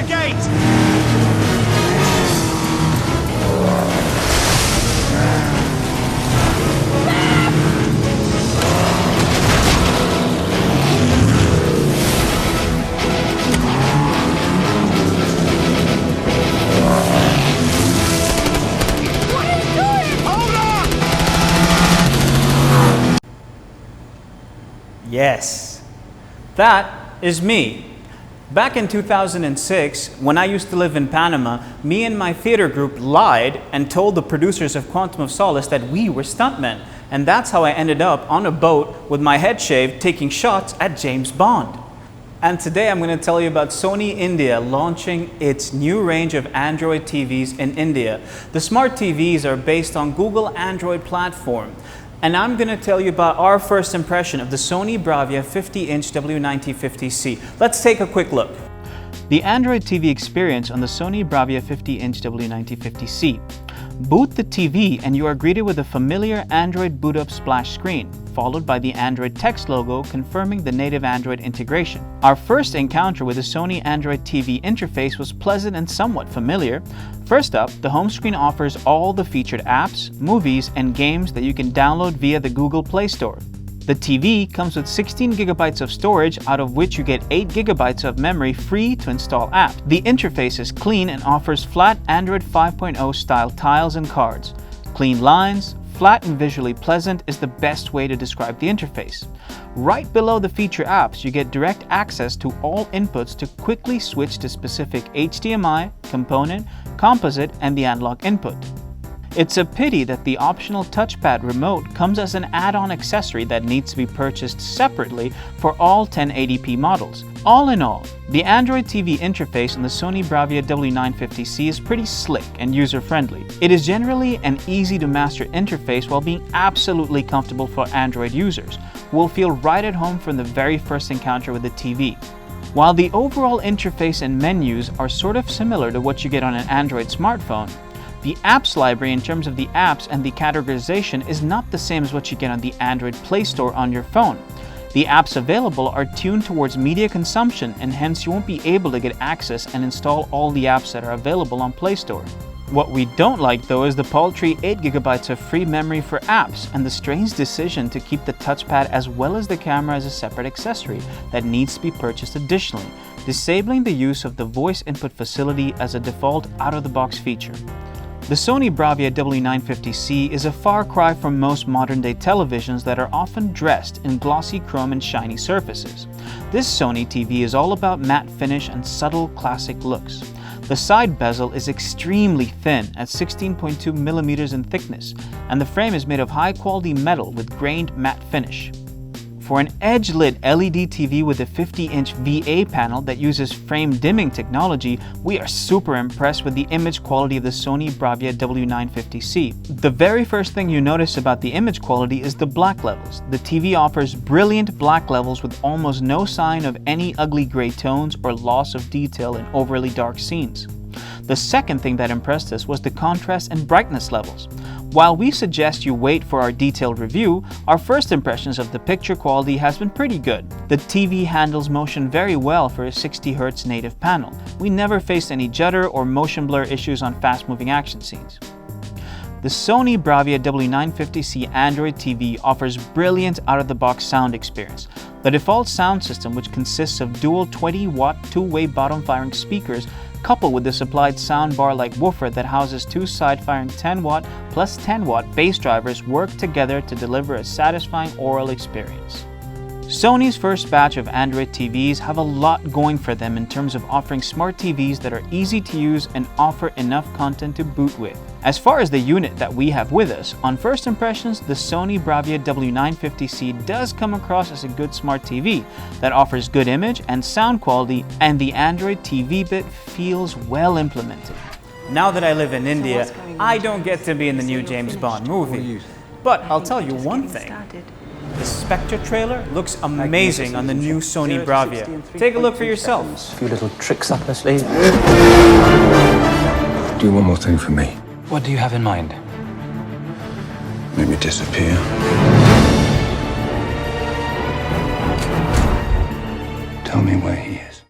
gate! Yes, that is me. Back in 2006, when I used to live in Panama, me and my theater group lied and told the producers of Quantum of Solace that we were stuntmen. And that's how I ended up on a boat with my head shaved taking shots at James Bond. And today I'm going to tell you about Sony India launching its new range of Android TVs in India. The smart TVs are based on Google Android platform. And I'm going to tell you about our first impression of the Sony Bravia 50-inch W950C. Let's take a quick look. The Android TV experience on the Sony Bravia 50-inch W950C. Boot the TV and you are greeted with a familiar Android boot up splash screen, followed by the Android text logo confirming the native Android integration. Our first encounter with the Sony Android TV interface was pleasant and somewhat familiar. First up, the home screen offers all the featured apps, movies, and games that you can download via the Google Play Store. The TV comes with 16 GB of storage, out of which you get 8 GB of memory free to install apps. The interface is clean and offers flat Android 5.0 style tiles and cards. Clean lines, flat and visually pleasant is the best way to describe the interface. Right below the feature apps, you get direct access to all inputs to quickly switch to specific HDMI, component, composite, and the analog input. It's a pity that the optional touchpad remote comes as an add-on accessory that needs to be purchased separately for all 1080p models. All in all, the Android TV interface on the Sony Bravia W950C is pretty slick and user-friendly. It is generally an easy-to-master interface while being absolutely comfortable for Android users, who will feel right at home from the very first encounter with the TV. While the overall interface and menus are sort of similar to what you get on an Android smartphone, the apps library in terms of the apps and the categorization is not the same as what you get on the Android Play Store on your phone. The apps available are tuned towards media consumption and hence you won't be able to get access and install all the apps that are available on Play Store. What we don't like though is the paltry 8 GB of free memory for apps and the strange decision to keep the touchpad as well as the camera as a separate accessory that needs to be purchased additionally, disabling the use of the voice input facility as a default out-of-the-box feature. The Sony Bravia W950C is a far cry from most modern-day televisions that are often dressed in glossy chrome and shiny surfaces. This Sony TV is all about matte finish and subtle classic looks. The side bezel is extremely thin at 16.2mm in thickness, and the frame is made of high-quality metal with grained matte finish. For an edge-lit LED TV with a 50-inch VA panel that uses frame dimming technology, we are super impressed with the image quality of the Sony Bravia W950C. The very first thing you notice about the image quality is the black levels. The TV offers brilliant black levels with almost no sign of any ugly gray tones or loss of detail in overly dark scenes. The second thing that impressed us was the contrast and brightness levels. While we suggest you wait for our detailed review, our first impressions of the picture quality has been pretty good. The TV handles motion very well for a 60Hz native panel. We never faced any judder or motion blur issues on fast-moving action scenes. The Sony Bravia W950C Android TV offers brilliant out-of-the-box sound experience. The default sound system, which consists of dual 20-watt two-way bottom-firing speakers, coupled with the supplied soundbar-like woofer that houses two side-firing 10-watt plus 10-watt bass drivers, work together to deliver a satisfying aural experience. Sony's first batch of Android TVs have a lot going for them in terms of offering smart TVs that are easy to use and offer enough content to boot with. As far as the unit that we have with us, on first impressions, the Sony Bravia W950C does come across as a good smart TV that offers good image and sound quality, and the Android TV bit feels well implemented. Now that I live in India, I don't get to be in the new James Bond movie. But I'll tell you one thing. The Spectre trailer looks amazing on the new Sony Bravia. Take a look for yourself. A few little tricks up her sleeve. Do one more thing for me. What do you have in mind? Make me disappear. Tell me where he is.